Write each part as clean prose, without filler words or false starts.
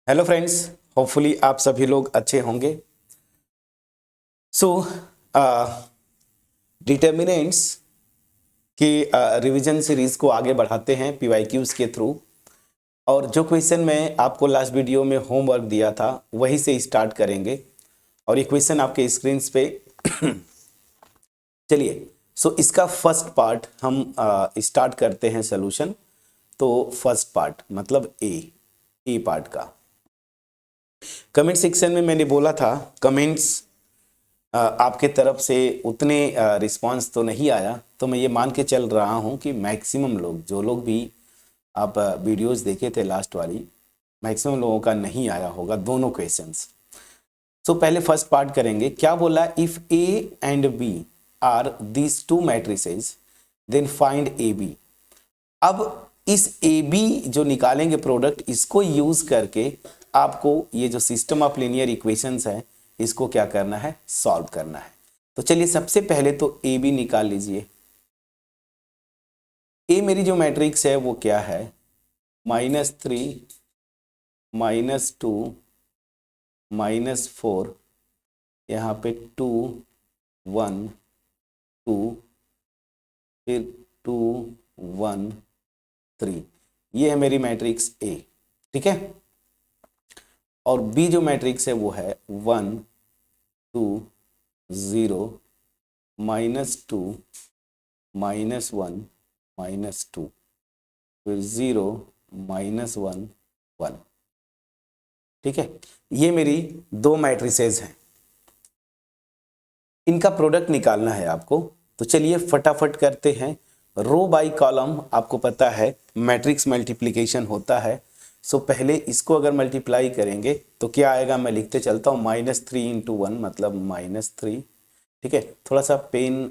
Hello friends, hopefully आप सभी लोग अच्छे होंगे। सो डिटर्मिनेंट्स की रिवीजन सीरीज को आगे बढ़ाते हैं पीवाईक्यूज के थ्रू। और जो क्वेश्चन मैं आपको लास्ट वीडियो में होमवर्क दिया था वही से स्टार्ट करेंगे। और ये क्वेश्चन आपके स्क्रीन पे चलिए, सो इसका फर्स्ट पार्ट हम स्टार्ट करते हैं सोल्यूशन। तो फर्स्ट पार्ट मतलब ए पार्ट का कमेंट सेक्शन में मैंने बोला था कमेंट्स आपके तरफ से उतने रिस्पांस तो नहीं आया, तो मैं ये मान के चल रहा हूँ कि मैक्सिमम लोग, जो लोग भी आप वीडियोस देखे थे लास्ट वाली, मैक्सिमम लोगों का नहीं आया होगा दोनों क्वेश्चंस। सो पहले फर्स्ट पार्ट करेंगे। क्या बोला? If A and B are these two matrices then find A B. अब इस ए बी जो निकालेंगे प्रोडक्ट, इसको यूज करके आपको ये जो सिस्टम ऑफ लीनियर इक्वेशंस है इसको क्या करना है? सॉल्व करना है। तो चलिए सबसे पहले तो ए बी निकाल लीजिए। ए मेरी जो मैट्रिक्स है वो क्या है? -3 -2 -4, यहाँ पे 2 1 2 फिर 2 1 3, ये है मेरी मैट्रिक्स ए। ठीक है। और बी जो मैट्रिक्स है वो है 1 2 0 -2 -1 -2 फिर 0 -1 1। ठीक है, ये मेरी दो मैट्रिसेस हैं, इनका प्रोडक्ट निकालना है आपको। तो चलिए फटाफट करते हैं। रो बाय कॉलम आपको पता है मैट्रिक्स मल्टीप्लिकेशन होता है। सो पहले इसको अगर मल्टीप्लाई करेंगे तो क्या आएगा? मैं लिखते चलता हूँ -3 × 1 मतलब -3। ठीक है, थोड़ा सा पेन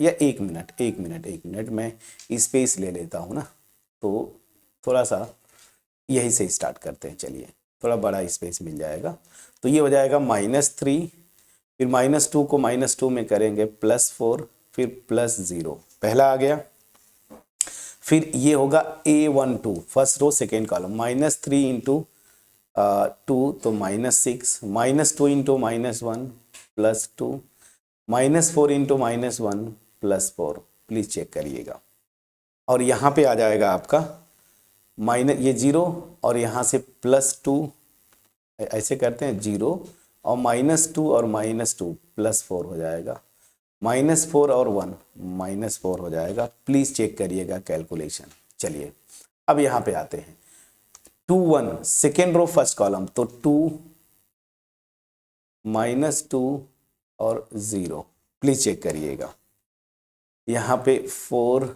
या एक मिनट मैं स्पेस ले लेता हूँ ना, तो थोड़ा सा यही से स्टार्ट करते हैं। चलिए थोड़ा बड़ा स्पेस मिल जाएगा। तो ये हो जाएगा -3, फिर -2 को -2 में करेंगे +4, फिर +0, पहला आ गया। फिर ये होगा A12 first row second column, -3 × 2 तो -6, -2 × -1 +2, -4 × -1 +4। प्लीज चेक करिएगा। और यहाँ पे आ जाएगा आपका ये 0 और यहाँ से +2, ऐसे करते हैं 0 और -2 और -2 +4 हो जाएगा, -4 और 1 -4 हो जाएगा। प्लीज चेक करिएगा कैलकुलेशन। चलिए अब यहाँ पे आते हैं 2 1 सेकेंड रो फर्स्ट कॉलम, तो 2 -2 और 0, प्लीज चेक करिएगा। यहाँ पे 4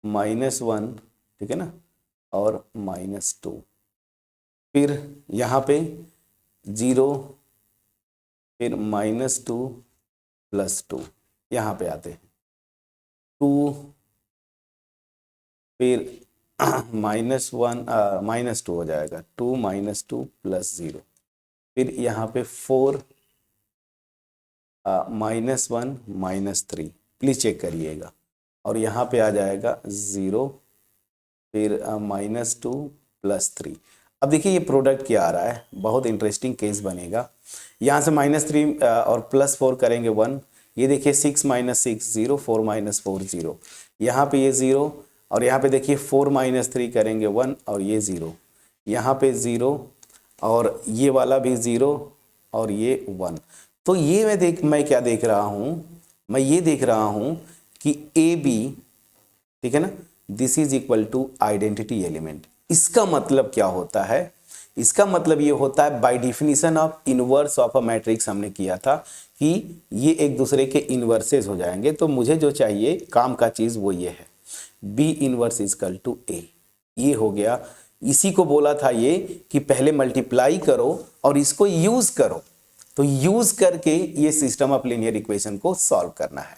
-1, ठीक है ना, और -2, फिर यहाँ पे 0, फिर -2 +2, यहाँ पे आते हैं 2, फिर -1 -2 हो जाएगा, 2 -2 +0, फिर यहाँ पे 4 -1 -3, प्लीज चेक करिएगा। और यहाँ पे आ जाएगा 0, फिर -2 +3। अब देखिए ये प्रोडक्ट क्या आ रहा है, बहुत इंटरेस्टिंग केस बनेगा। यहाँ से -3 और +4 करेंगे 1, ये देखिए 6 -6 0, 4 -4 0, यहाँ पे ये 0, और यहाँ पे देखिए 4 -3 करेंगे 1 और ये 0, यहाँ पे 0 और ये वाला भी 0 और ये 1। तो ये मैं क्या देख रहा हूँ? मैं ये देख रहा हूँ कि ए बी, ठीक है ना, this is equal to identity element. इसका मतलब क्या होता है? इसका मतलब ये होता है by definition of inverse of a matrix, हमने किया था कि ये एक दूसरे के इनवर्सेस हो जाएंगे। तो मुझे जो चाहिए काम का चीज वो ये है, बी इनवर्स इक्वल टू ए। ये हो गया। इसी को बोला था ये कि पहले मल्टीप्लाई करो और इसको यूज करो। तो यूज करके ये सिस्टम ऑफ लीनियर इक्वेशन को सॉल्व करना है।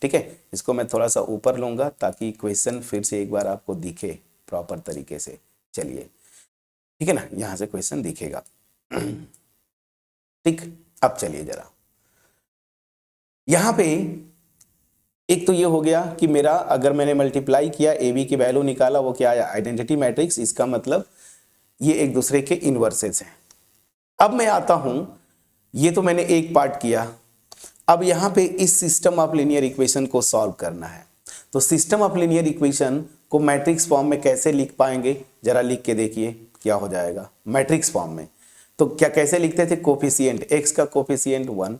ठीक है, इसको मैं थोड़ा सा ऊपर लूंगा ताकि क्वेश्चन फिर से एक बार आपको दिखे प्रॉपर तरीके से। चलिए, ठीक है ना, यहां से क्वेश्चन दिखेगा। ठीक, अब चलिए जरा यहां पे एक तो ये हो गया कि मेरा अगर मैंने मल्टीप्लाई किया, ए बी की वैल्यू निकाला, वो क्या आया? Identity matrix. इसका मतलब ये एक दूसरे के इन्वर्सेस हैं। अब मैं आता हूं, ये तो मैंने एक पार्ट किया, अब यहां पे इस सिस्टम ऑफ लीनियर इक्वेशन को सॉल्व करना है। तो सिस्टम ऑफ लीनियर इक्वेशन को मैट्रिक्स फॉर्म में कैसे लिख पाएंगे, जरा लिख के देखिए क्या हो जाएगा मैट्रिक्स फॉर्म में। तो क्या कैसे लिखते थे, कोफिशिएंट x का कोफिशिएंट 1,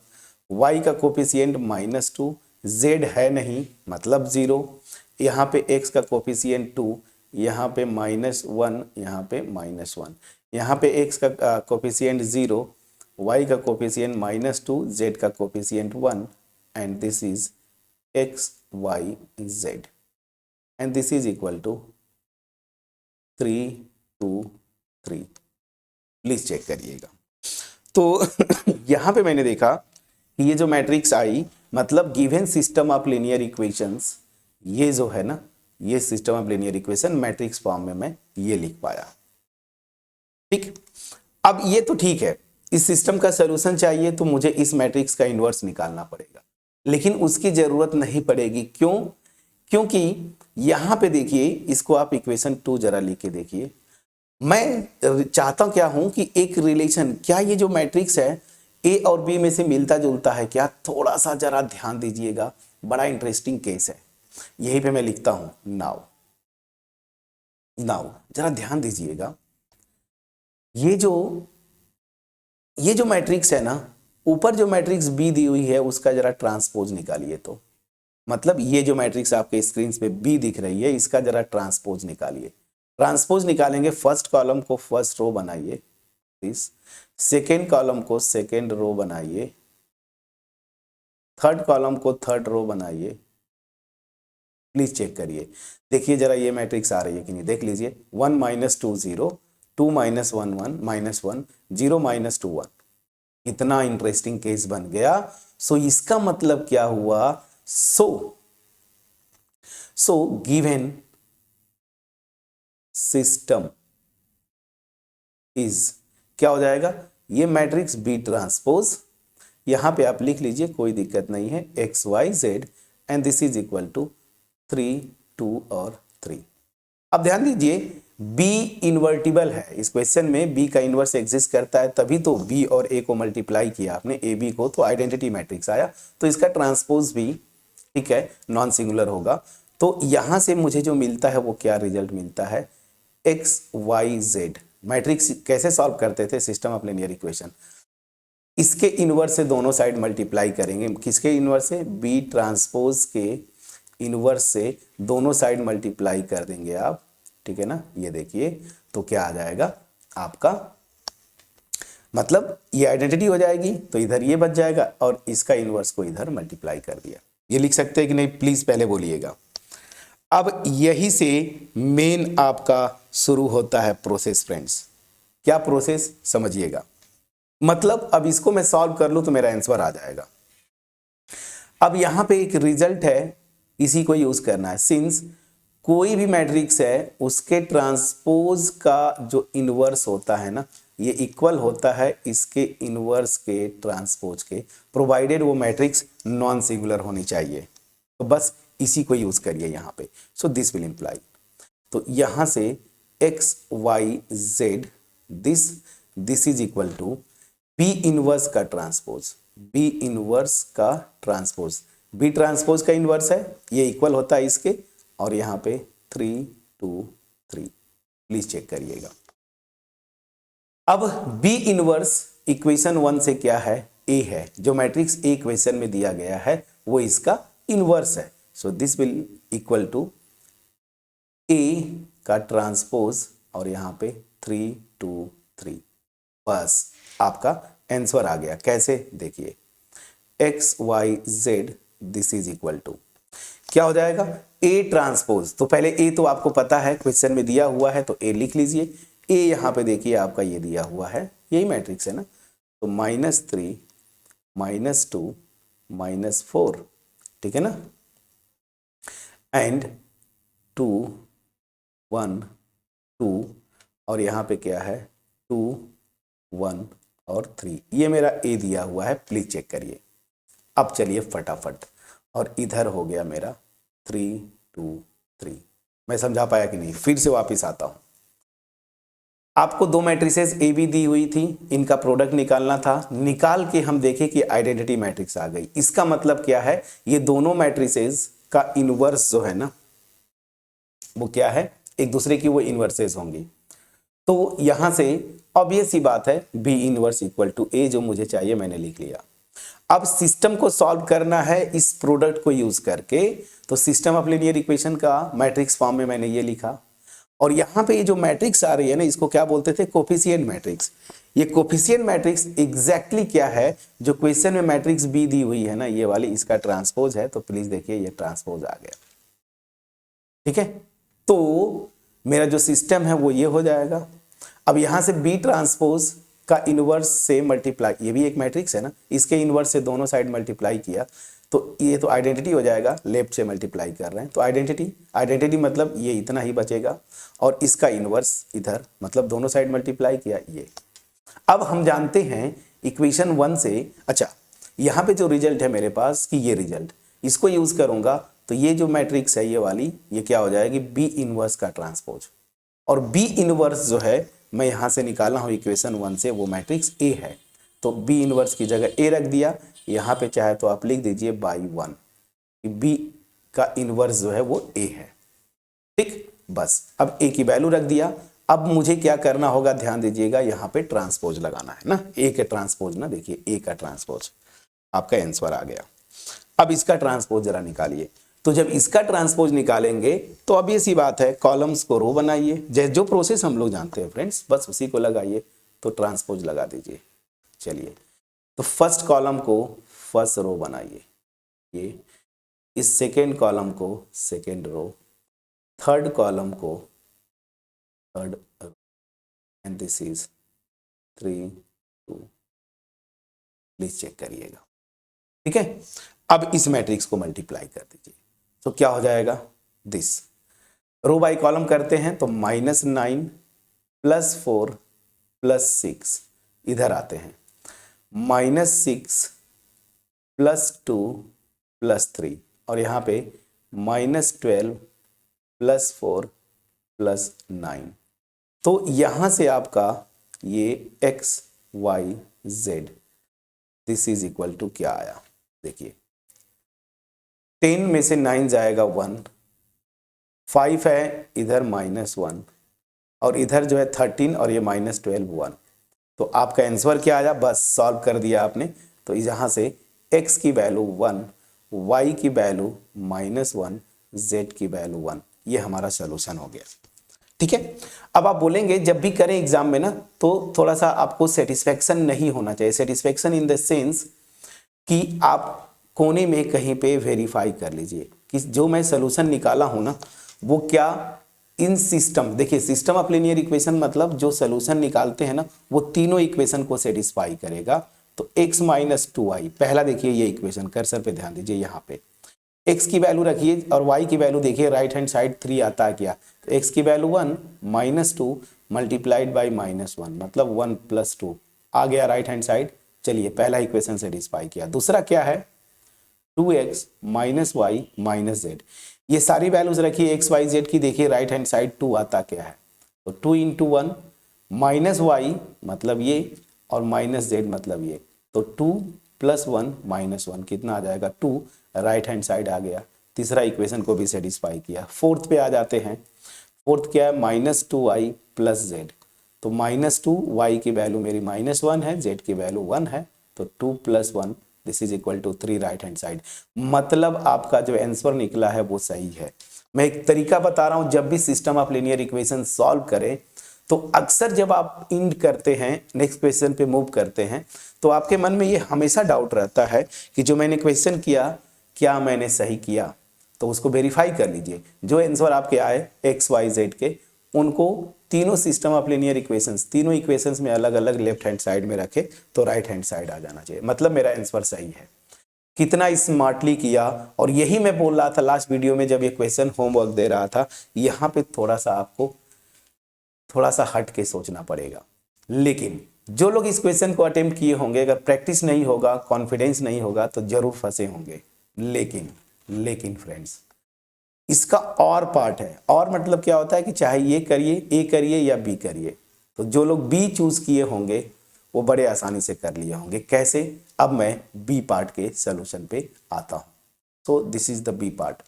y का कोफिशिएंट -2, z है नहीं मतलब 0, यहाँ पे x का कोफिशिएंट 2, यहाँ पे -1, यहाँ पे -1, यहाँ पे x का कोफिशिएंट 0, y का कोफिशिएंट -2, z का coefficient 1, and this is x y z and this is equal to 3 2 3। Please check करिएगा। तो यहां पे मैंने देखा कि ये जो मैट्रिक्स आई, मतलब given system of linear equations, ये जो है ना, ये system of linear equation matrix form में मैं ये लिख पाया। ठीक, अब ये तो ठीक है, इस सिस्टम का सॉल्यूशन चाहिए तो मुझे इस मैट्रिक्स का इन्वर्स निकालना पड़ेगा, लेकिन उसकी जरूरत नहीं पड़ेगी। क्यों? क्योंकि यहां पे देखिए, इसको आप इक्वेशन 2 जरा लिख के देखिए। मैं चाहता क्या हूं कि एक रिलेशन, क्या ये जो मैट्रिक्स है ए और बी में से मिलता जुलता है क्या? थोड़ा सा जरा ध्यान दीजिएगा, बड़ा इंटरेस्टिंग केस है। यहीं पे मैं लिखता हूं नाउ जरा ध्यान दीजिएगा। ये जो मैट्रिक्स है ना, ऊपर जो मैट्रिक्स बी दी हुई है उसका जरा ट्रांसपोज निकालिए। तो मतलब ये जो मैट्रिक्स आपके स्क्रीन पे बी दिख रही है, इसका जरा ट्रांसपोज निकालिए। ट्रांसपोज निकालेंगे, फर्स्ट कॉलम को फर्स्ट रो बनाइए, दिस सेकेंड कॉलम को सेकेंड रो बनाइए, थर्ड कॉलम को थर्ड रो बनाइए। प्लीज चेक करिए, देखिए जरा ये मैट्रिक्स आ रही है कि नहीं, देख लीजिए। 1 -2 0, 2 -1 1 -1 0 -2 1। इतना इंटरेस्टिंग केस बन गया। सो इसका मतलब क्या हुआ? सो गिवन सिस्टम इज, क्या हो जाएगा? ये मैट्रिक्स बी ट्रांसपोज, यहां पे आप लिख लीजिए, कोई दिक्कत नहीं है, X Y Z, and this is equal to 3 2 और 3। अब ध्यान दीजिए, बी इन्वर्टिबल है। इस क्वेश्चन में बी का इन्वर्स एग्जिस्ट करता है, तभी तो बी और ए को मल्टीप्लाई किया आपने, ए बी को, तो आइडेंटिटी मैट्रिक्स आया। तो इसका ट्रांसपोज भी ठीक है, नॉन सिंगुलर होगा। तो यहां से मुझे जो मिलता है वो क्या रिजल्ट मिलता है? X Y Z. मैट्रिक्स कैसे सॉल्व करते थे सिस्टम ऑफ लीनियर इक्वेशन? इसके इनवर्स से दोनों साइड मल्टीप्लाई करेंगे। किसके इनवर्स से? बी ट्रांसपोज के इनवर्स से दोनों साइड मल्टीप्लाई कर देंगे आप, ठीक है ना। ये देखिए, तो क्या आ जाएगा आपका, मतलब ये आइडेंटिटी हो जाएगी, तो इधर ये बच जाएगा और इसका इनवर्स को इधर मल्टीप्लाई कर दिया। ये लिख सकते हैं कि नहीं? प्लीज पहले बोलिएगा। अब यही से मेन आपका शुरू होता है प्रोसेस फ्रेंड्स। क्या प्रोसेस? समझिएगा। मतलब अब इसको मैं सॉल्व कर लूं तो मेरा आंसर आ जाएगा। अब यहां पे एक रिजल्ट है, इसी को यूज करना है। सिंस कोई भी मैट्रिक्स है उसके ट्रांसपोज का जो इनवर्स होता है ना, ये इक्वल होता है इसके इनवर्स के ट्रांसपोज के, प्रोवाइडेड वो मैट्रिक्स नॉन सिंगुलर होनी चाहिए। तो बस इसी को यूज करिए यहां पे। सो दिस विल इंप्लाई, तो यहां से X Y Z, this is equal to B inverse का ट्रांसपोज, बी इनवर्स का ट्रांसपोज, बी ट्रांसपोज का इनवर्स है, ये इक्वल होता है इसके, और यहां पे 3 2 3। प्लीज चेक करिएगा। अब बी इनवर्स इक्वेशन 1 से क्या है? ए है। जो मैट्रिक्स ए इक्वेशन में दिया गया है वो इसका इनवर्स है। So this will equal to A का ट्रांसपोज, और यहां पे 3 2 3। बस आपका आंसर आ गया। कैसे? देखिए, X Y Z, this is equal to क्या हो जाएगा? A transpose. तो पहले ए तो आपको पता है, क्वेश्चन में दिया हुआ है, तो ए लिख लीजिए। ए यहां पे देखिए आपका ये दिया हुआ है, यही मैट्रिक्स है ना, तो -3 -2 -4, ठीक है ना, एंड 2 1 2, और यहां पे क्या है? 2 1 और 3। ये मेरा ए दिया हुआ है, प्लीज चेक करिए। अब चलिए फटाफट, और इधर हो गया मेरा 3 2 3। मैं समझा पाया कि नहीं? फिर से वापिस आता हूं। आपको दो मैट्रिसेस ए बी दी हुई थी, इनका प्रोडक्ट निकालना था। निकाल के हम देखें कि आइडेंटिटी मैट्रिक्स आ गई। इसका मतलब क्या है, ये दोनों मैट्रिसेस का इनवर्स जो है ना वो क्या है, एक दूसरे की वो इनवर्सेस होंगी। तो यहां से ऑब्वियस सी बात है बी इनवर्स इक्वल टू ए, जो मुझे चाहिए मैंने लिख लिया। अब सिस्टम को सॉल्व करना है इस प्रोडक्ट को यूज करके, तो सिस्टम ऑफ लीनियर इक्वेशन का मैट्रिक्स फॉर्म में मैंने ये लिखा। और यहां पे ये जो मैट्रिक्स आ रही है ना, इसको क्या बोलते थे, कोफिशिएंट मैट्रिक्स। ये कोफिशिएंट मैट्रिक्स एग्जैक्टली क्या है, जो क्वेश्चन में मैट्रिक्स बी दी हुई है ना, ये वाली, इसका ट्रांसपोज है। तो प्लीज देखिए ये ट्रांसपोज आ गया, ठीक है। तो मेरा जो सिस्टम है वो ये हो जाएगा। अब यहां से बी ट्रांसपोज का इनवर्स से मल्टीप्लाई, ये भी एक मैट्रिक्स है ना, इसके इनवर्स से दोनों साइड मल्टीप्लाई किया तो ये तो आइडेंटिटी हो जाएगा, लेफ्ट से मल्टीप्लाई कर रहे हैं तो आइडेंटिटी मतलब ये इतना ही बचेगा, और इसका इनवर्स इधर, मतलब दोनों साइड मल्टीप्लाई किया ये। अब हम जानते हैं इक्वेशन 1 से, अच्छा यहाँ पे जो रिजल्ट है मेरे पास कि ये रिजल्ट, इसको यूज करूंगा तो ये जो मैट्रिक्स है ये वाली, ये क्या हो जाएगी, बी इनवर्स का ट्रांसपोज। और बी इनवर्स जो है मैं यहां से निकाला हूं इक्वेशन 1 से, वो मैट्रिक्स ए है। तो बी इनवर्स की जगह ए रख दिया, यहां पे चाहे तो आप लिख दीजिए बाई 1, बी का इनवर्स जो है वो ए है, ठीक। बस अब ए की वैल्यू रख दिया। अब मुझे क्या करना होगा, ध्यान दीजिएगा, यहां पे ट्रांसपोज लगाना है ना, ए का ट्रांसपोज ना, देखिए ए का ट्रांसपोज, आपका आंसर आ गया। अब इसका ट्रांसपोज जरा निकालिए। तो जब इसका ट्रांसपोज निकालेंगे तो अब ये सी बात है, कॉलम्स को रो बनाइए, जो प्रोसेस हम लोग जानते हैं फ्रेंड्स, बस उसी को लगाइए। तो ट्रांसपोज लगा दीजिए। चलिए, तो फर्स्ट कॉलम को फर्स्ट रो बनाइए, ये इस सेकेंड कॉलम को सेकेंड रो, थर्ड कॉलम को third, and this is 3 2, please check करिएगा, ठीक है। अब इस मैट्रिक्स को मल्टीप्लाई कर दीजिए, तो क्या हो जाएगा, दिस रो बाय कॉलम करते हैं तो -9 +4 +6, इधर आते हैं -6 +2 +3, और यहाँ पे -12 +4 +9। तो यहां से आपका ये x y z this is equal to क्या आया, देखिए 10 में से 9 जाएगा 1, 5 है इधर -1, और इधर जो है 13 और ये -12 1। तो आपका आंसर क्या आया, बस सॉल्व कर दिया आपने। तो यहाँ से x की वैल्यू 1, y की वैल्यू -1, z की वैल्यू 1, ये हमारा सोल्यूशन हो गया, ठीक है। अब आप बोलेंगे जब भी करें एग्जाम में ना, तो थोड़ा सा आपको सेटिस्फेक्शन नहीं होना चाहिए, सेटिस्फेक्शन इन द सेंस कि आप कोने में कहीं पे वेरीफाई कर लीजिए कि जो मैं सोल्यूशन निकाला हूं ना वो क्या इन सिस्टम, देखिए सिस्टम ऑफ लीनियर इक्वेशन मतलब जो सोल्यूशन निकालते हैं ना वो तीनों इक्वेशन को सेटिस्फाई करेगा। तो x - 2y, पहला देखिए ये इक्वेशन, कर्सर पे ध्यान दीजिए, यहाँ पे x की वैल्यू रखिए और y की वैल्यू देखिए, राइट हैंड साइड 3 आता है क्या, तो x की वैल्यू 1 -2 मल्टीप्लाइड बाई -1 मतलब 1 + 2 आ गया राइट हैंड साइड। चलिए पहला इक्वेशन सेटिस्फाई किया। दूसरा क्या है, 2x - y - z, ये सारी वैल्यूज रखिए x y z की, देखिए राइट हैंड साइड 2 आता क्या है, तो 2 × 1 -y मतलब ये और -z मतलब ये, तो 2 + 1 -1 कितना आ जाएगा, 2, राइट हैंड साइड आ गया। तीसरा इक्वेशन को भी सेटिस्फाई किया। फोर्थ पे आ जाते हैं, फोर्थ क्या है, -2y + z, तो -2y की वैल्यू मेरी -1 है, z की वैल्यू 1 है, तो 2 + 1 this is equal to 3 right hand side. मतलब आपका जो आंसर निकला है वो सही है। मैं एक तरीका बता रहा हूं, जब भी system of linear equation solve करें तो अक्सर जब आप इंड करते हैं, नेक्स्ट क्वेश्चन पे मूव करते हैं, तो आपके मन में ये हमेशा डाउट रहता है कि जो मैंने क्वेश्चन किया क्या मैंने सही किया, तो उसको वेरीफाई कर लीजिए। जो आंसर आपके आए x y z के, उनको तीनों सिस्टम ऑफ लीनियर इक्वेशंस, तीनों इक्वेशंस में अलग अलग लेफ्ट हैंड साइड में रखे तो राइट हैंड साइड आ जाना चाहिए, मतलब मेरा आंसर सही है। कितना स्मार्टली किया, और यही मैं बोल रहा था लास्ट वीडियो में जब ये क्वेश्चन होमवर्क दे रहा था, यहाँ पे थोड़ा सा आपको थोड़ा सा हट के सोचना पड़ेगा। लेकिन जो लोग इस क्वेश्चन को अटेम्प्ट किए होंगे, अगर प्रैक्टिस नहीं होगा, कॉन्फिडेंस नहीं होगा, तो जरूर फंसे होंगे। लेकिन फ्रेंड्स इसका और पार्ट है, और मतलब क्या होता है कि चाहे ये करिए, ए करिए या बी करिए, तो जो लोग बी चूज किए होंगे वो बड़े आसानी से कर लिए होंगे। कैसे? अब मैं बी पार्ट के सोल्यूशन पे आता हूं। So this is the B part.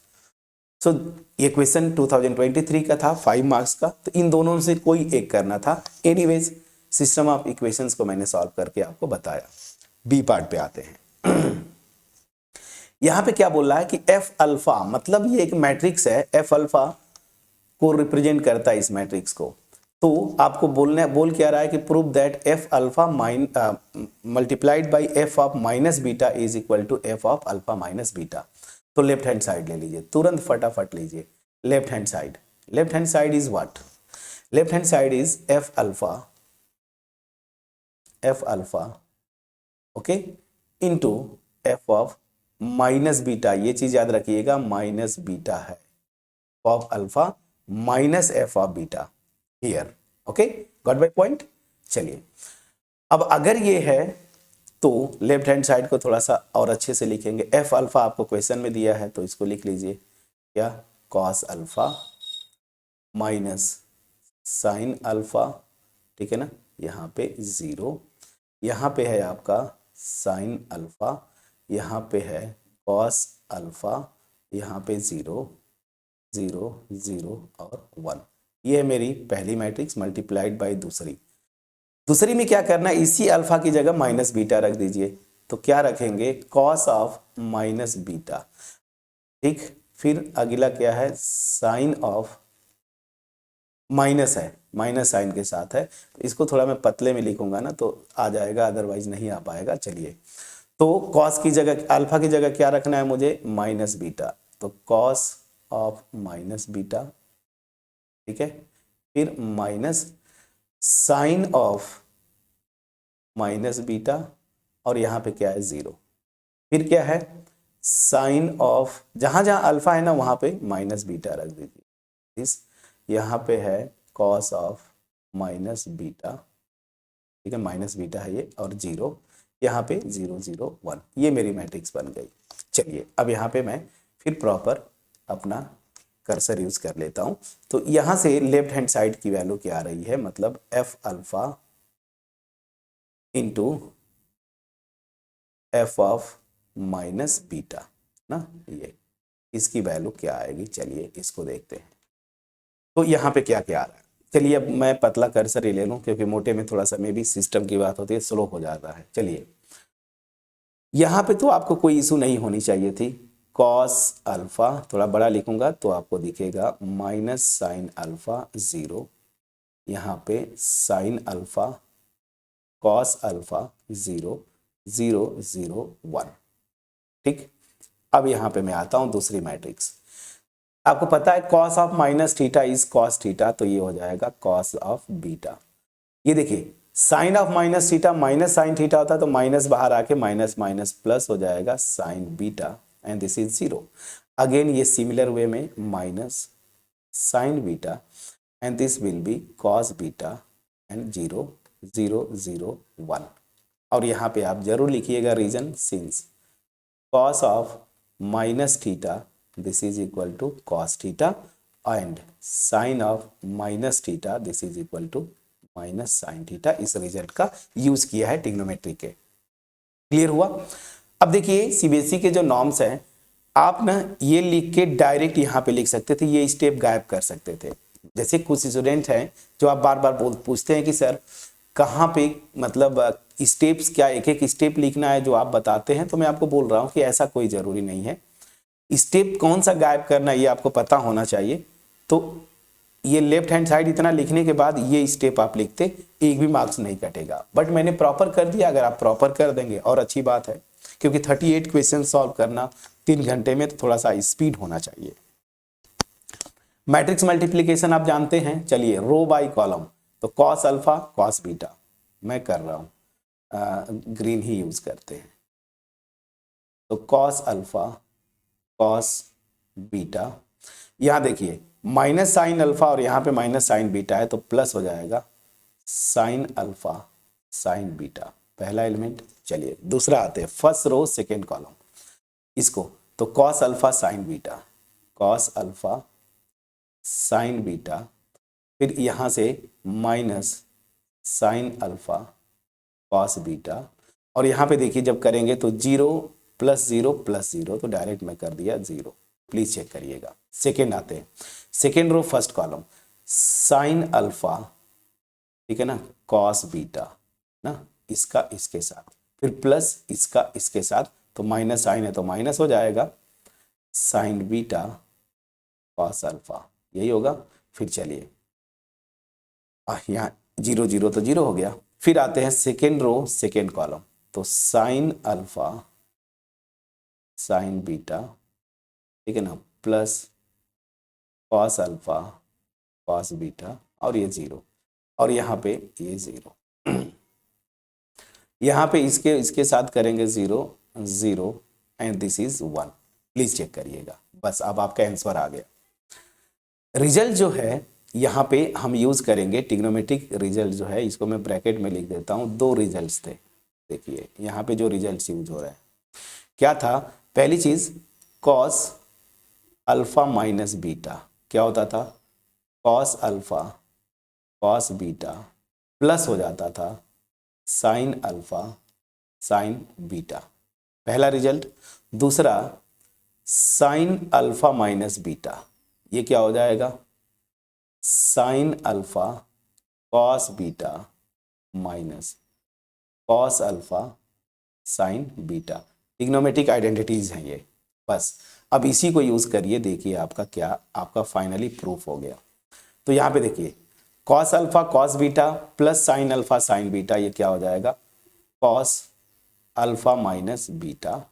So ये क्वेश्चन 2023 का था, 5 मार्क्स का, तो इन दोनों से कोई एक करना था। एनीवेज सिस्टम ऑफ इक्वेशंस को मैंने सॉल्व करके आपको बताया। बी पार्ट पे आते हैं। यहां पे क्या बोल रहा है कि एफ अल्फा, मतलब ये एक मैट्रिक्स है, एफ अल्फा को रिप्रेजेंट करता है इस मैट्रिक्स को। तो आपको बोल क्या रहा है कि prove that F alpha multiplied by F of minus beta is equal to F of alpha minus beta. तो लेफ्ट हैंड साइड ले लीजिए, तुरंत फटाफट लीजिए left hand side. Left hand side is what? Left hand side is F alpha okay into F of minus beta. ये चीज याद रखिएगा, माइनस बीटा है of alpha minus F of beta here. Okay, got my point. चलिए अब अगर ये है तो लेफ्ट हैंड साइड को थोड़ा सा और अच्छे से लिखेंगे। एफ अल्फा आपको क्वेश्चन में दिया है तो इसको लिख लीजिए क्या? Cos alpha minus sign alpha, ठीक है ना, यहाँ पे 0, यहाँ पे है आपका साइन अल्फा, यहाँ पे है कॉस अल्फा, यहाँ पे 0 0 0 और 1। ये है मेरी पहली मैट्रिक्स मल्टीप्लाइड बाय दूसरी में क्या करना है, इसी अल्फा की जगह माइनस बीटा रख दीजिए। तो क्या रखेंगे? Cos of minus beta. ठीक, फिर अगला क्या है? साइन ऑफ, माइनस है, माइनस साइन के साथ है, तो इसको थोड़ा मैं पतले में लिखूंगा ना तो आ जाएगा, अदरवाइज नहीं आ पाएगा। चलिए, तो कॉस की जगह, अल्फा की जगह क्या रखना है मुझे? Minus beta. तो कॉस ऑफ माइनस बीटा, ठीक है, फिर minus sine of minus beta, और यहां पे क्या है? 0। फिर क्या है? साइन ऑफ, जहां जहां अल्फा है ना वहां पे माइनस बीटा रख दीजिए। इस यहाँ पे है कॉस ऑफ माइनस बीटा, ठीक है, माइनस बीटा है ये, और 0, यहाँ पे 0 0 1। ये मेरी मैट्रिक्स बन गई। चलिए अब यहाँ पे मैं फिर प्रॉपर अपना कर्सर यूज कर लेता हूं। तो यहां से लेफ्ट हैंड साइड की वैल्यू क्या आ रही है? मतलब F alpha into F of minus beta ना, ये इसकी वैल्यू क्या आएगी? चलिए इसको देखते हैं। तो यहाँ पे क्या क्या आ रहा है? चलिए अब मैं पतला कर्सर ही ले लूं, क्योंकि मोटे में थोड़ा सा में भी सिस्टम की बात होती है, स्लो हो जाता है। चलिए यहाँ पे तो आपको कोई इशू नहीं होनी चाहिए थी। कॉस अल्फा थोड़ा बड़ा लिखूंगा तो आपको दिखेगा माइनस साइन अल्फा 0, यहाँ पे साइन अल्फा कॉस अल्फा 0 0 0 1। ठीक, अब यहाँ पे मैं आता हूँ दूसरी मैट्रिक्स। आपको पता है cos of minus theta is cos theta, तो ये हो जाएगा कॉस ऑफ बीटा। ये देखिए sine of minus theta minus sine theta होता है, तो माइनस बाहर आके माइनस माइनस प्लस हो जाएगा sign beta, and this is 0। Again ये सिमिलर वे में minus sign beta, and this will be cos beta, and 0 0 0 1। और यहाँ पे आप जरूर लिखिएगा reason, since cos of minus theta this is equal to cos theta and sin of minus theta this is equal to minus sin theta। इस result का use किया है ट्रिग्नोमेट्री के। क्लियर हुआ? अब देखिए सीबीएसई के जो नॉर्म्स हैं, आप ना ये लिख के डायरेक्ट यहाँ पे लिख सकते थे, ये स्टेप गायब कर सकते थे। जैसे कुछ स्टूडेंट हैं जो आप बार बार पूछते हैं कि सर कहाँ पे मतलब स्टेप्स, क्या एक एक स्टेप लिखना है जो आप बताते हैं, तो मैं आपको बोल रहा हूँ कि ऐसा कोई जरूरी नहीं है। स्टेप कौन सा गायब करना ये आपको पता होना चाहिए। तो ये लेफ्ट हैंड साइड इतना लिखने के बाद ये स्टेप आप लिखते, एक भी मार्क्स नहीं कटेगा। बट मैंने प्रॉपर कर दिया, अगर आप प्रॉपर कर देंगे और अच्छी बात है, क्योंकि 38 क्वेश्चन सॉल्व करना 3 घंटे में, तो थोड़ा सा स्पीड होना चाहिए। मैट्रिक्स मल्टीप्लीकेशन आप जानते हैं। चलिए रो बाय कॉलम, तो कॉस अल्फा कॉस बीटा, मैं कर रहा हूं ग्रीन ही यूज करते हैं। तो कॉस अल्फा कॉस बीटा, यहां देखिए माइनस साइन अल्फा और यहां पे माइनस साइन बीटा है, तो प्लस हो जाएगा साइन अल्फा साइन बीटा, पहला एलिमेंट। चलिए दूसरा आते हैं, फर्स्ट रो सेकेंड कॉलम, इसको तो cos alpha sign beta, cos alpha sign beta, फिर यहां से minus sine alpha cos beta, और यहाँ पे देखिए जब करेंगे तो 0 + 0 + 0, तो डायरेक्ट मैं कर दिया 0। प्लीज चेक करिएगा। सेकेंड आते हैं, second row first column, sine alpha, ठीक है ना, कॉस बीटा ना, इसका इसके साथ, फिर प्लस इसका इसके साथ, तो माइनस साइन है तो माइनस हो जाएगा, साइन बीटा कॉस अल्फा, यही होगा। फिर चलिए यहाँ 0 0 तो 0 हो गया। फिर आते हैं सेकेंड रो सेकेंड कॉलम, तो साइन अल्फा साइन बीटा, ठीक है ना, plus cos alpha cos beta, और ये 0, और यहाँ पे ये 0, यहाँ पे इसके साथ करेंगे 0 0, and this is 1। Please check करिएगा। बस अब आपका आंसर आ गया। रिजल्ट जो है यहाँ पे हम यूज करेंगे ट्रिग्नोमेट्रिक रिजल्ट जो है, इसको मैं ब्रैकेट में लिख देता हूँ। दो रिजल्ट्स थे, देखिए यहाँ पे जो रिजल्ट यूज हो रहा है क्या था। पहली चीज कॉस अल्फा माइनस बीटा, क्या होता था, cos alpha cos beta plus हो जाता था साइन अल्फा साइन बीटा, पहला रिजल्ट। दूसरा साइन अल्फा माइनस बीटा, ये क्या हो जाएगा, sine alpha cos beta minus cos alpha sign beta. Trigonometric identities हैं ये। बस अब इसी को यूज करिए, देखिए आपका क्या, आपका फाइनली प्रूफ हो गया। तो यहाँ पे देखिए cos alpha cos beta plus sine alpha sign beta, ये क्या हो जाएगा, कॉस अल्फा माइनस बीटा।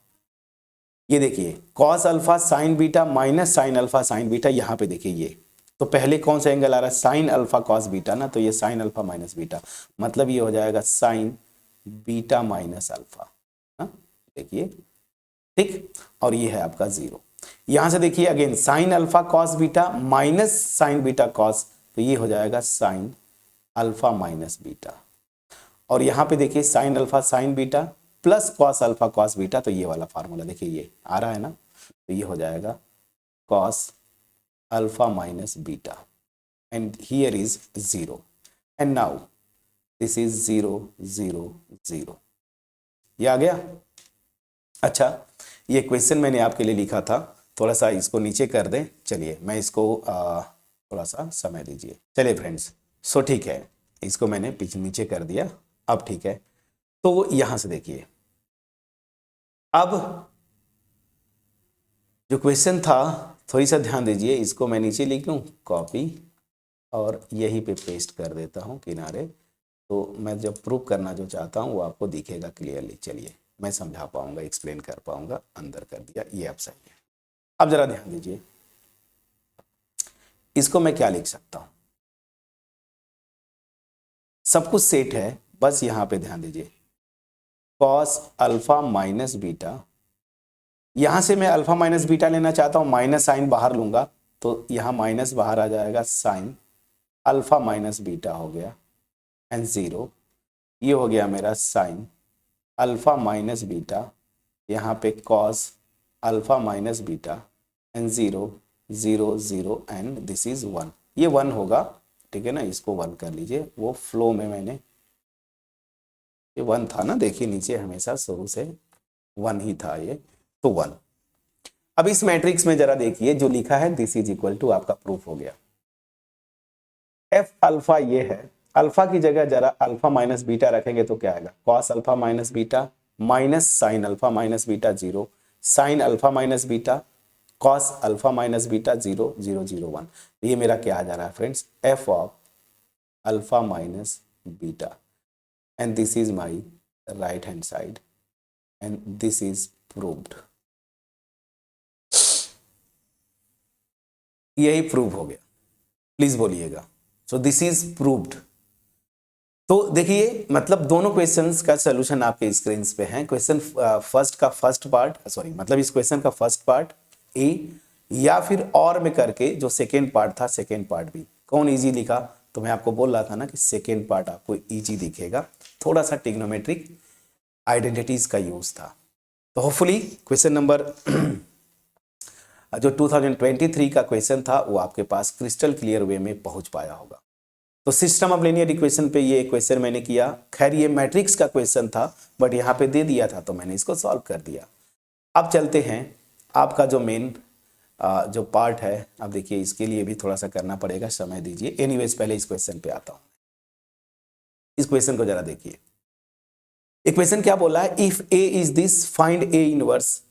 ये देखिए cos alpha sign beta minus sine alpha sign beta, यहाँ पे देखिए ये, तो पहले कौन सा एंगल आ रहा है, साइन अल्फा कॉस बीटा ना, तो ये साइन अल्फा माइनस बीटा, मतलब ये हो जाएगा साइन बीटा माइनस अल्फा, देखिए ठीक। और ये है आपका 0। यहां से देखिए again sine alpha cos beta minus sign beta cos, तो ये हो जाएगा साइन अल्फा माइनस बीटा। और यहां पे देखिए sine alpha sign beta plus cos alpha cos beta, तो ये वाला फार्मूला देखिए ये आ रहा है ना, तो ये हो जाएगा cos alpha minus beta, and here is 0, and now this is 0 0 0। ये आ गया। अच्छा ये क्वेश्चन मैंने आपके लिए लिखा था, थोड़ा सा इसको नीचे कर दें। चलिए मैं इसको थोड़ा सा समय दीजिए। चलिए फ्रेंड्स, सो ठीक है, इसको मैंने पीछे नीचे कर दिया, अब ठीक है। तो यहां से देखिए, अब जो क्वेश्चन था थोड़ी सा ध्यान दीजिए, इसको मैं नीचे लिख लूँ, कॉपी, और यहीं पे पेस्ट कर देता हूँ किनारे, तो मैं जब प्रूव करना जो चाहता हूँ वो आपको दिखेगा क्लियरली। चलिए मैं समझा पाऊंगा, एक्सप्लेन कर पाऊंगा। अंदर कर दिया, ये अब सही है। अब जरा ध्यान दीजिए, इसको मैं क्या लिख सकता हूं, सब कुछ सेट है, बस यहां पे ध्यान दीजिए, कॉस अल्फा माइनस बीटा, यहां से मैं अल्फा माइनस बीटा लेना चाहता हूं, माइनस साइन बाहर लूंगा, तो यहां माइनस बाहर आ जाएगा, साइन अल्फा माइनस बीटा हो गया, एंड 0, ये हो गया मेरा साइन अल्फा माइनस बीटा, यहाँ पे cos alpha minus beta, and 0 0 0, and this is 1, ये 1 होगा, ठीक है ना, इसको 1 कर लीजिए। वो फ्लो में मैंने, ये 1 था ना, देखिए नीचे हमेशा शुरू से 1 ही था ये, तो 1। अब इस मैट्रिक्स में जरा देखिए जो लिखा है, दिस इज इक्वल टू, आपका प्रूफ हो गया। एफ अल्फा ये है, अल्फा की जगह जरा अल्फा माइनस बीटा रखेंगे तो क्या आएगा, cos alpha minus beta minus sine alpha minus beta 0, sine alpha minus beta cos alpha minus beta 0 0 0 1। ये मेरा क्या आ जा रहा है friends, F of alpha minus beta, and this is my right hand side, and this is proved. यही prove हो गया, please बोलिएगा। सो दिस इज प्रूव्ड। तो देखिए मतलब दोनों क्वेश्चंस का सलूशन आपके स्क्रीन पे हैं। क्वेश्चन फर्स्ट का फर्स्ट पार्ट, सॉरी मतलब इस क्वेश्चन का फर्स्ट पार्ट ए, या फिर और में करके जो सेकेंड पार्ट था, सेकेंड पार्ट भी। कौन इजी लिखा, तो मैं आपको बोल रहा था ना कि सेकेंड पार्ट आपको इजी दिखेगा, थोड़ा सा ट्रिग्नोमेट्रिक आइडेंटिटीज का यूज था। तो होपफुली क्वेश्चन नंबर जो 2023 का क्वेश्चन था वो आपके पास क्रिस्टल क्लियर वे में पहुंच पाया होगा। तो सिस्टम ऑफ लीनियर इक्वेशन पे ये क्वेश्चन मैंने किया। खैर ये मैट्रिक्स का क्वेश्चन था बट यहाँ पे दे दिया था तो मैंने इसको सॉल्व कर दिया। अब चलते हैं आपका जो मेन जो पार्ट है। अब देखिए इसके लिए भी थोड़ा सा करना पड़ेगा, समय दीजिए। एनीवेज पहले इस क्वेश्चन पे आता हूँ। इस क्वेश्चन को जरा देखिए। इक्वेशन क्या बोला है, if A is this find A inverse.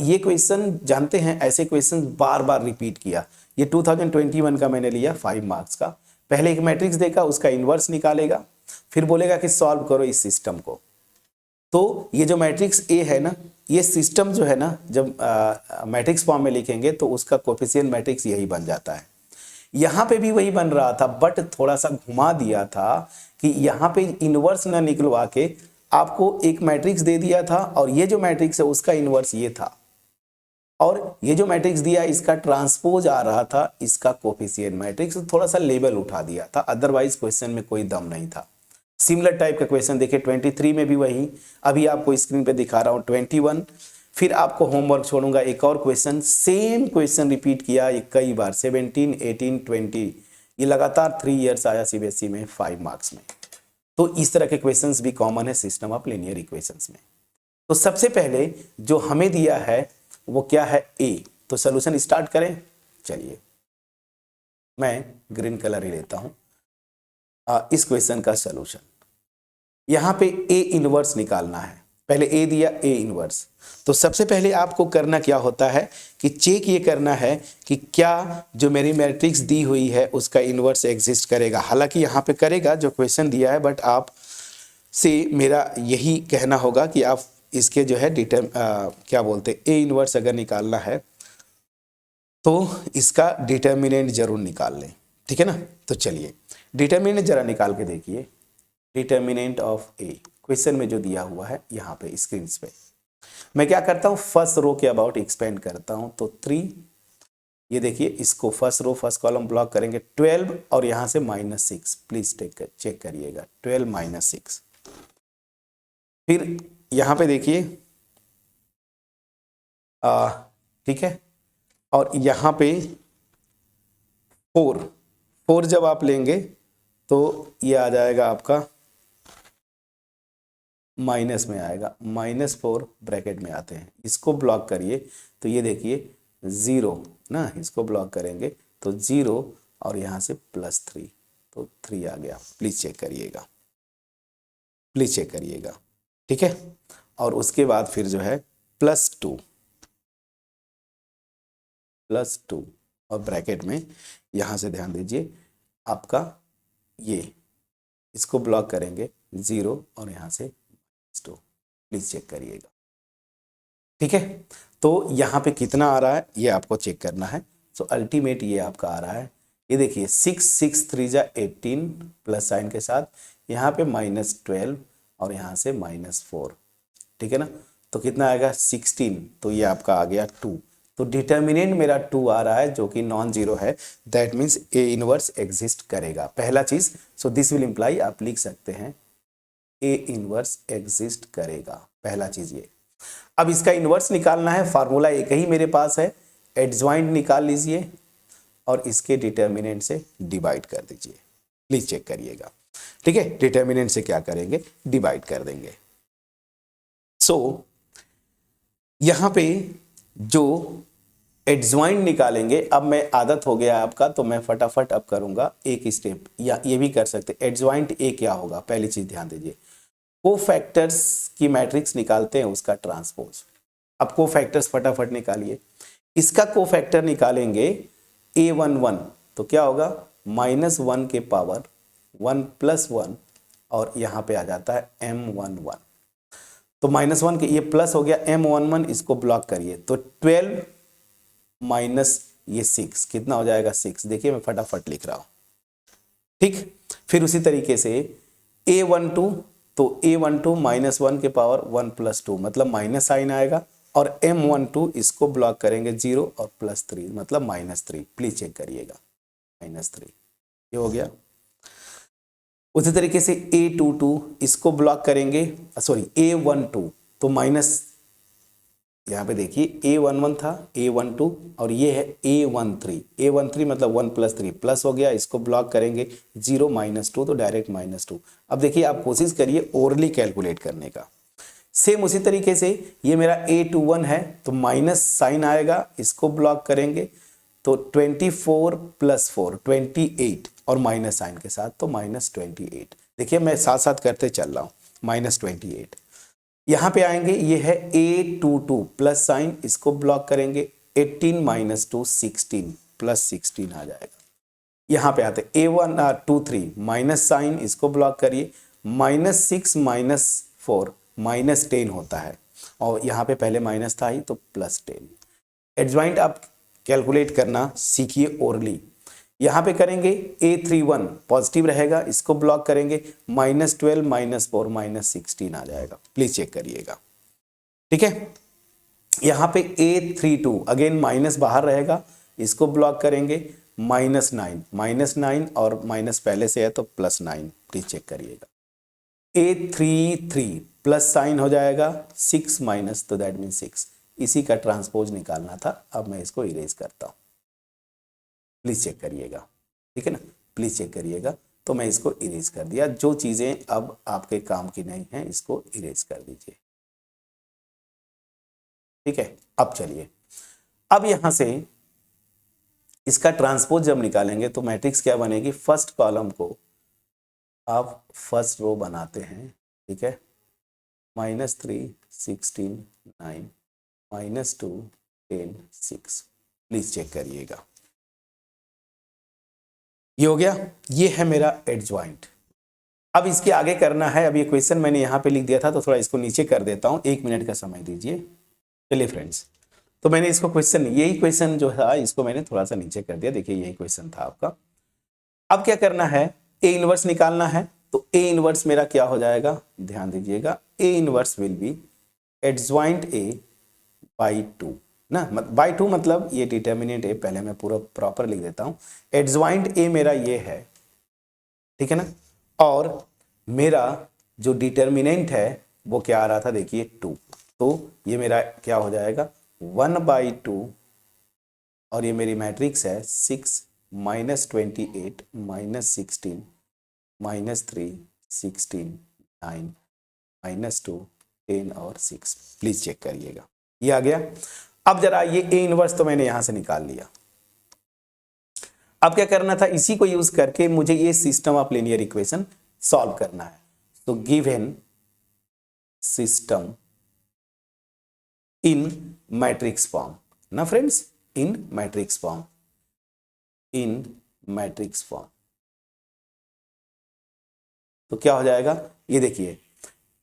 ये क्वेश्चन जानते हैं, ऐसे क्वेश्चन बार बार रिपीट किया। ये 2021 का मैंने लिया 5 मार्क्स का। पहले एक मैट्रिक्स देगा, उसका इनवर्स निकालेगा, फिर बोलेगा कि सॉल्व करो इस सिस्टम को। तो ये जो मैट्रिक्स ए है ना, ये सिस्टम जो है ना, जब मैट्रिक्स फॉर्म में लिखेंगे तो उसका कोफिशिएंट मैट्रिक्स यही बन जाता है। यहाँ पे भी वही बन रहा था बट थोड़ा सा घुमा दिया था कि यहाँ पे इनवर्स ना निकलवा के आपको एक मैट्रिक्स दे दिया था और ये जो मैट्रिक्स है उसका इनवर्स ये था, और ये जो मैट्रिक्स दिया इसका ट्रांसपोज आ रहा था इसका कोफिशिएंट मैट्रिक्स। थोड़ा सा लेवल उठा दिया था, अदरवाइज क्वेश्चन में कोई दम नहीं था। सिमिलर टाइप का क्वेश्चन देखिए 23 में भी वही, अभी आपको स्क्रीन पे दिखा रहा हूँ 21। फिर आपको होमवर्क छोड़ूंगा, एक और क्वेश्चन, सेम क्वेश्चन रिपीट किया ये कई बार, 17, 18, 20, ये लगातार 3 इयर्स आया सीबीएसई में 5 मार्क्स में। तो इस तरह के क्वेश्चंस भी कॉमन है सिस्टम ऑफ लीनियर इक्वेशंस में। तो सबसे पहले जो हमें दिया है वो क्या है, ए। तो सोल्यूशन स्टार्ट करें। चलिए मैं ग्रीन कलर ही लेता हूं। इस क्वेश्चन का सोल्यूशन, यहां पे ए इनवर्स निकालना है। पहले ए दिया, ए इनवर्स। तो सबसे पहले आपको करना क्या होता है कि चेक ये करना है कि क्या जो मेरी मैट्रिक्स दी हुई है उसका इनवर्स एग्जिस्ट करेगा। हालांकि यहाँ पे करेगा जो क्वेश्चन दिया है, बट आप से मेरा यही कहना होगा कि आप इसके जो है क्या बोलते ए इनवर्स अगर निकालना है तो इसका डिटर्मिनेंट जरूर निकाल लें, ठीक है ना। तो चलिए डिटर्मिनेंट जरा निकाल के देखिए। डिटर्मिनेंट ऑफ ए क्वेश्चन में जो दिया हुआ है यहाँ पे स्क्रीन पे, मैं क्या करता हूँ फर्स्ट रो के अबाउट एक्सपेंड करता हूँ। तो 3, ये देखिए इसको first row first column block करेंगे 12 और यहाँ से -6, प्लीज चेक करिएगा 12 - 6। फिर यहाँ पे देखिए ठीक है, और यहाँ पे 4 जब आप लेंगे तो ये आ जाएगा आपका माइनस में आएगा, -4 ब्रैकेट में आते हैं, इसको ब्लॉक करिए तो ये देखिए 0 ना, इसको ब्लॉक करेंगे तो 0 और यहाँ से +3 तो 3 आ गया। प्लीज चेक करिएगा, प्लीज चेक करिएगा, ठीक है। और उसके बाद फिर जो है +2 और ब्रैकेट में यहाँ से ध्यान दीजिए आपका ये, इसको ब्लॉक करेंगे 0 और यहाँ से -2, प्लीज चेक करिएगा, ठीक है। तो यहाँ पे कितना आ रहा है ये आपको चेक करना है। सो अल्टीमेट ये आपका आ रहा है, ये देखिए 6 3 जा 18 प्लस साइन के साथ, यहाँ पे -12 और यहाँ से -4, ठीक है ना। तो कितना आएगा 16, तो ये आपका आ गया 2। तो डिटर्मिनेंट मेरा 2 आ रहा है जो कि नॉन जीरो है, that means A inverse exist करेगा, पहला चीज। सो दिस विल इम्प्लाई, आप लिख सकते हैं ए इनवर्स एग्जिस्ट करेगा, पहला चीज ये। अब इसका इनवर्स निकालना है, फार्मूला एक ही मेरे पास है, एडजॉइंट निकाल लीजिए और इसके डिटर्मिनेंट से डिवाइड कर दीजिए, प्लीज चेक करिएगा, ठीक है। डिटर्मिनेंट से क्या करेंगे, डिवाइड कर देंगे। सो यहां पे जो एडजॉइंट निकालेंगे, अब मैं आदत हो गया आपका तो मैं फटाफट अब करूंगा एक स्टेप, या ये भी कर सकते। एडजॉइंट ए क्या होगा, पहली चीज ध्यान दीजिए, कोफैक्टर्स की मैट्रिक्स निकालते हैं उसका ट्रांसपोज। अब कोफैक्टर्स फटाफट निकालिए, इसका कोफैक्टर निकालेंगे A11 तो क्या होगा -1 के पावर 1 + 1 और यहाँ पे आ जाता है M11। तो -1 के ये प्लस हो गया, M11 इसको ब्लॉक करिए तो 12 माइनस ये 6 कितना हो जाएगा 6। देखिए मैं फटाफट लिख रहा हूं, ठीक। फिर उसी तरीके से A12 तो A12 -1 के पावर 1 + 2 मतलब माइनस साइन आएगा, और M12 इसको ब्लॉक करेंगे 0 और +3 मतलब -3, प्लीज चेक करिएगा -3, ये हो गया। उसी तरीके से A22 इसको ब्लॉक करेंगे, सॉरी A12 तो यहाँ पे देखिए A11 था, A12 और ये है A13। A13 मतलब 1 + 3 प्लस हो गया, इसको ब्लॉक करेंगे 0 -2 तो डायरेक्ट -2। अब देखिए आप कोशिश करिए ओरली कैलकुलेट करने का। सेम उसी तरीके से ये मेरा A21 है तो माइनस साइन आएगा, इसको ब्लॉक करेंगे तो 24 + 4 28 और माइनस साइन के साथ तो -28। देखिए मैं साथ साथ करते चल रहा हूँ, -28। यहाँ पे आएंगे, ये है A22 प्लस साइन, इसको ब्लॉक करेंगे 18 - 2 16 प्लस 16 आ जाएगा। यहाँ पे आते A123 माइनस साइन, इसको ब्लॉक करिए -6 - 4 -10 होता है और यहाँ पे पहले माइनस था ही तो +10। एडजॉइंट आप कैलकुलेट करना सीखिए ओरली। यहाँ पे करेंगे A31 पॉजिटिव रहेगा, इसको ब्लॉक करेंगे -12 - 4 -16 आ जाएगा। प्लीज चेक करिएगा, ठीक है। यहाँ पे A32 अगेन माइनस बाहर रहेगा, इसको ब्लॉक करेंगे -9 और माइनस पहले से है तो +9। प्लीज चेक करिएगा। A33 प्लस साइन हो जाएगा 6 माइनस तो दैट मीन 6। इसी का ट्रांसपोज निकालना था, अब मैं इसको इरेज करता हूँ। प्लीज चेक करिएगा, ठीक है ना, प्लीज चेक करिएगा। तो मैं इसको इरेज कर दिया, जो चीजें अब आपके काम की नहीं है इसको इरेज कर दीजिए, ठीक है। अब चलिए, अब यहां से इसका ट्रांसपोज जब निकालेंगे तो मैट्रिक्स क्या बनेगी, फर्स्ट कॉलम को आप फर्स्ट रो बनाते हैं, ठीक है, -3 16 9 -2 10 6। प्लीज चेक करिएगा, ये हो गया, ये है मेरा एडजॉइंट। अब इसके आगे करना है, अब ये क्वेश्चन मैंने यहाँ पे लिख दिया था तो थोड़ा इसको नीचे कर देता हूँ, 1 मिनट का समय दीजिए। चलिए फ्रेंड्स, तो मैंने इसको क्वेश्चन, यही क्वेश्चन जो था इसको मैंने थोड़ा सा नीचे कर दिया, देखिए यही क्वेश्चन था आपका। अब क्या करना है, ए इनवर्स निकालना है, तो ए इनवर्स मेरा क्या हो जाएगा, ध्यान दीजिएगा, A inverse will be adjoint A by 2 ना, बाई 2 मतलब ये डिटर्मिनेंट ए, पहले मैं पूरा प्रॉपर लिख देता हूं। एडजॉइंट ए मेरा ये है, ठीक है ना, और मेरा जो डिटर्मिनेंट है वो क्या आ रहा था, देखिए 2, तो ये मेरा क्या हो जाएगा 1/2 और ये मेरी मैट्रिक्स है 6 -28 -16 -3 16 9 -2 10 और 6। प्लीज चेक करिएगा, ये आ गया। अब जरा ये ए इनवर्स तो मैंने यहां से निकाल लिया। अब क्या करना था, इसी को यूज करके मुझे ये system of linear equation solve करना है। तो given system in matrix form ना फ्रेंड्स, इन मैट्रिक्स फॉर्म, इन मैट्रिक्स फॉर्म, तो क्या हो जाएगा, ये देखिए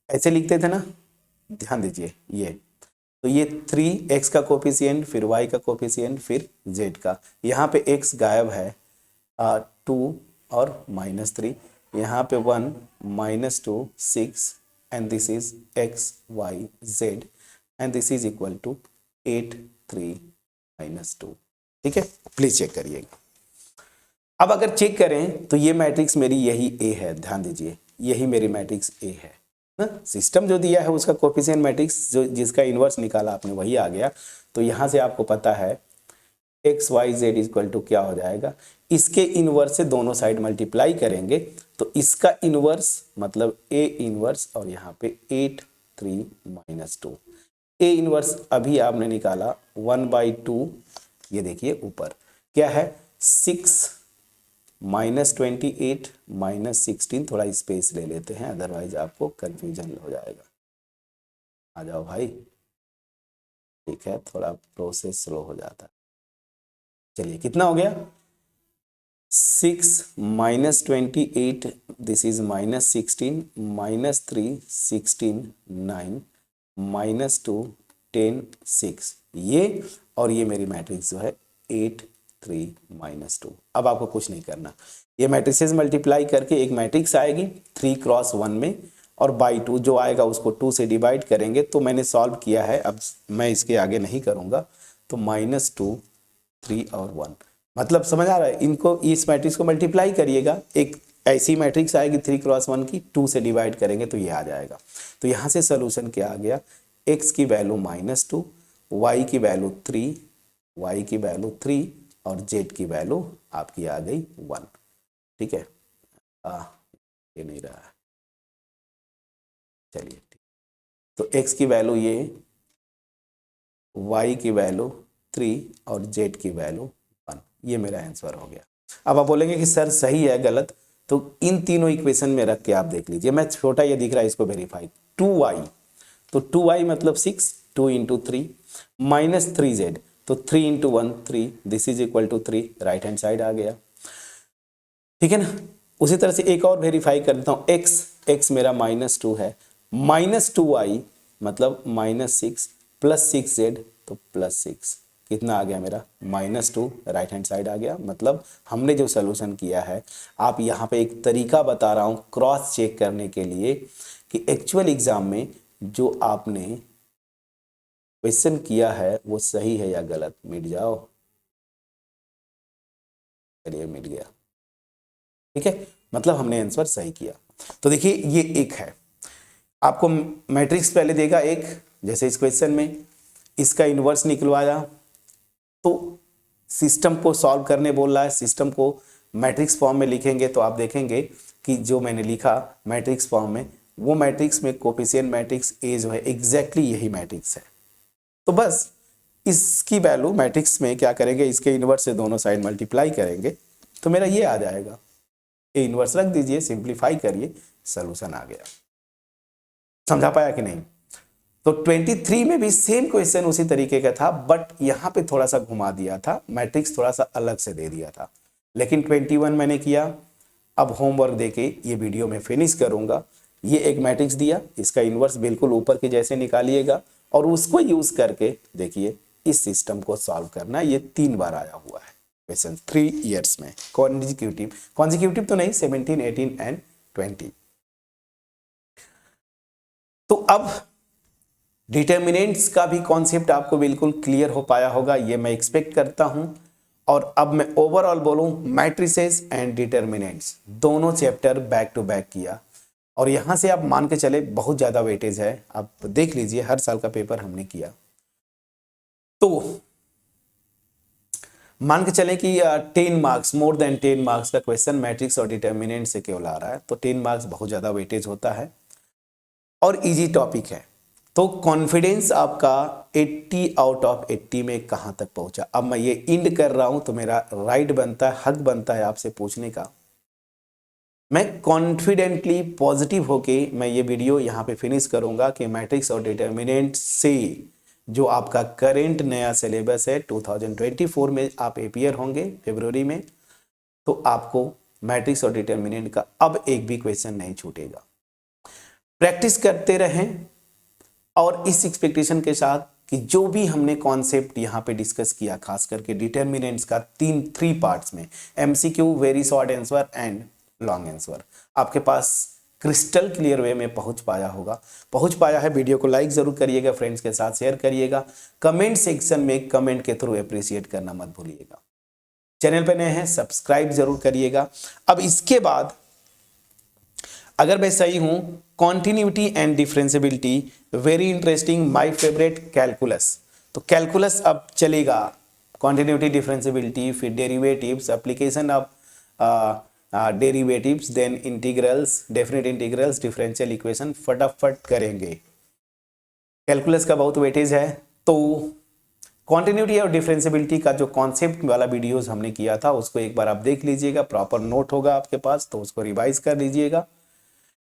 ऐसे लिखते थे ना, ध्यान दीजिए, ये तो ये 3x का कोफिशिएंट, फिर y का कोफिशिएंट, फिर z का, यहाँ पे x गायब है, 2 और -3, यहाँ पे 1 -2 6 and this is x y z and this is equal to 8 3 -2, ठीक है। प्लीज चेक करिएगा। अब अगर चेक करें तो ये मैट्रिक्स मेरी यही A है, ध्यान दीजिए यही मेरी मैट्रिक्स A है ना, सिस्टम जो दिया है उसका कोफिशिएंट मैट्रिक्स जो जिसका इन्वर्स निकाला आपने वही आ गया। तो यहाँ से आपको पता है x y z equal to क्या हो जाएगा, इसके इन्वर्स से दोनों साइड मल्टीप्लाई करेंगे तो इसका इन्वर्स मतलब A इन्वर्स और यहाँ पे 8 3 -2। A इन्वर्स अभी आपने निकाला 1/2, ये देखिए ऊपर क्या है 6 -28 -16, थोड़ा स्पेस ले लेते हैं अदरवाइज आपको कंफ्यूजन हो जाएगा। आ जाओ भाई, ठीक है, थोड़ा प्रोसेस स्लो हो जाता है। चलिए कितना हो गया, 6 -28 दिस इज -16 -3 16 9 -2 10 6, ये और ये मेरी मैट्रिक्स जो है 8 3 -2। अब आपको कुछ नहीं करना, ये मैट्रिसेस मल्टीप्लाई करके एक मैट्रिक्स आएगी 3 × 1 में और बाई 2 जो आएगा उसको 2 से डिवाइड करेंगे। तो मैंने सॉल्व किया है, अब मैं इसके आगे नहीं करूंगा। तो -2 3 और 1, मतलब समझ आ रहा है, इनको इस मैट्रिक्स को मल्टीप्लाई करिएगा, एक ऐसी मैट्रिक्स आएगी 3 × 1 की, 2 से डिवाइड करेंगे तो ये आ जाएगा। तो यहाँ से सोल्यूशन क्या आ गया, x की वैल्यू -2 y की वैल्यू 3, y की वैल्यू 3 और z की वैल्यू आपकी आ गई 1। ठीक है, ये नहीं रहा है, चलिए ठीक। तो x की वैल्यू ये, y की वैल्यू 3 और z की वैल्यू 1, ये मेरा आंसर हो गया। अब आप बोलेंगे कि सर सही है गलत, तो इन तीनों इक्वेशन में रख के आप देख लीजिए। मैं छोटा ये दिख रहा है इसको वेरीफाई, 2y, तो 2y मतलब 6, 2 इंटू 3 माइनस 3z, तो 3 into 1 3, this is equal to 3, right hand side आ गया। ठीक है ना। उसी तरह से एक और वेरीफाई कर देता हूँ, x मेरा -2 है, -2y मतलब -6 प्लस 6z तो +6, कितना आ गया मेरा -2, राइट हैंड साइड आ गया। मतलब हमने जो सोल्यूशन किया है, आप यहाँ पे एक तरीका बता रहा हूँ क्रॉस चेक करने के लिए कि एक्चुअल एग्जाम में जो आपने क्वेश्चन किया है वो सही है या गलत। मिट जाओ, चलिए मिट गया। ठीक है, मतलब हमने आंसर सही किया। तो देखिए ये एक है, आपको मैट्रिक्स पहले देगा एक, जैसे इस क्वेश्चन में इसका इन्वर्स निकलवाया, तो सिस्टम को सॉल्व करने बोल रहा है, सिस्टम को मैट्रिक्स फॉर्म में लिखेंगे तो आप देखेंगे कि जो मैंने लिखा मैट्रिक्स फॉर्म में, वो मैट्रिक्स में कोफिशिएंट मैट्रिक्स ए जो है एग्जैक्टली यही मैट्रिक्स है। तो बस इसकी वैल्यू मैट्रिक्स में क्या करेंगे, इसके इन्वर्स से दोनों साइड मल्टीप्लाई करेंगे तो मेरा ये आ जाएगा, ए इन्वर्स रख दीजिए, सिंप्लीफाई करिए, सोल्यूशन आ गया। समझा पाया कि नहीं। तो 23 में भी सेम क्वेश्चन उसी तरीके का था, बट यहां पे थोड़ा सा घुमा दिया था, मैट्रिक्स थोड़ा सा अलग से दे दिया था। लेकिन 21 मैंने किया, अब होमवर्क देके ये वीडियो में फिनिश करूंगा। ये एक मैट्रिक्स दिया, इसका इन्वर्स बिल्कुल ऊपर के जैसे निकालिएगा और उसको यूज करके देखिए इस सिस्टम को सॉल्व करना। ये 3 बार आया हुआ है क्वेश्चन 3 ईयर्स में, कॉन्जिक्यूटिव तो नहीं, 17, 18 एंड 20। तो अब डिटर्मिनेंट्स का भी कॉन्सेप्ट आपको बिल्कुल क्लियर हो पाया होगा, ये मैं एक्सपेक्ट करता हूं। और अब मैं ओवरऑल बोलूं, मैट्रिसेस एंड डिटर्मिनेंट्स दोनों चैप्टर बैक टू बैक किया, और यहां से आप मान के चले बहुत ज्यादा वेटेज है, आप देख लीजिए हर साल का पेपर हमने किया। तो मान के चले कि 10 मार्क्स, मोर देन 10 मार्क्स का क्वेश्चन मैट्रिक्स और डिटर्मिनेंट से केवल आ रहा है, तो 10 मार्क्स बहुत ज्यादा वेटेज होता है और इजी टॉपिक है। तो कॉन्फिडेंस आपका 80 आउट ऑफ 80 में कहां तक पहुंचा। अब मैं ये इंड कर रहा हूं तो मेरा राइट बनता है, हक बनता है आपसे पूछने का। मैं कॉन्फिडेंटली पॉजिटिव होके मैं ये वीडियो यहां पे फिनिश करूंगा कि मैट्रिक्स और डिटर्मिनेंट से जो आपका करेंट नया सिलेबस है 2024 में आप अपीयर होंगे फरवरी में, तो आपको मैट्रिक्स और डिटर्मिनेंट का अब एक भी क्वेश्चन नहीं छूटेगा। प्रैक्टिस करते रहें और इस एक्सपेक्टेशन के साथ कि जो भी हमने कॉन्सेप्ट यहाँ पे डिस्कस किया, खास करके डिटर्मिनेंट्स का 3 पार्ट्स में, MCQ, very short answer and long answer, आपके पास क्रिस्टल क्लियर वे में पहुंच पाया होगा। पहुंच पाया है, वीडियो को लाइक जरूर करिएगा, फ्रेंड्स के साथ शेयर करिएगा, कमेंट सेक्शन में कमेंट के थ्रू अप्रिशिएट करना मत भूलिएगा। चैनल पे नए हैं सब्सक्राइब जरूर करिएगा। अब इसके बाद अगर मैं सही हूं, continuity and differentiability very interesting, my favourite calculus. तो कैलकुलस अब चलेगा, कॉन्टिन्यूटी, डिफरेंशियबिलिटी, फिर derivatives, application of derivatives, then integrals, definite integrals, differential equation, फटाफट करेंगे। कैलकुलस का बहुत वेटेज है। तो कॉन्टिन्यूटी और डिफरेंशियबिलिटी का जो कॉन्सेप्ट वाला वीडियोस हमने किया था उसको एक बार आप देख लीजिएगा, प्रॉपर नोट होगा आपके पास, तो उसको रिवाइज कर लीजिएगा।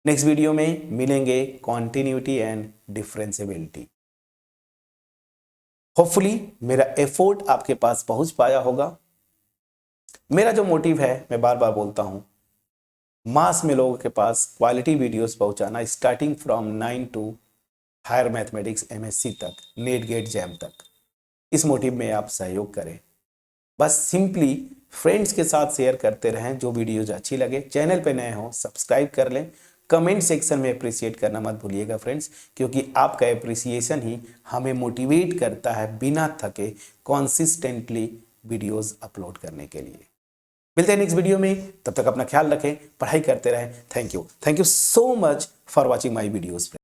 नेक्स्ट वीडियो में मिलेंगे कॉन्टिन्यूटी एंड डिफरेंशियबिलिटी। होपफुली मेरा एफर्ट आपके पास पहुंच पाया होगा। मेरा जो मोटिव है, मैं बार बार बोलता हूं, मास में लोगों के पास क्वालिटी वीडियोस पहुंचाना, starting from 9 to higher mathematics MSc तक, नेट गेट जैम तक। इस मोटिव में आप सहयोग करें, बस सिंपली फ्रेंड्स के साथ शेयर करते रहें। जो वीडियोज अच्छी लगे, चैनल पे नए हो सब्सक्राइब कर लें, कमेंट सेक्शन में अप्रिशिएट करना मत भूलिएगा फ्रेंड्स, क्योंकि आपका अप्रिसिएशन ही हमें मोटिवेट करता है बिना थके कंसिस्टेंटली वीडियोस अपलोड करने के लिए। मिलते हैं नेक्स्ट वीडियो में, तब तक अपना ख्याल रखें, पढ़ाई करते रहें। Thank you so much for watching my videos.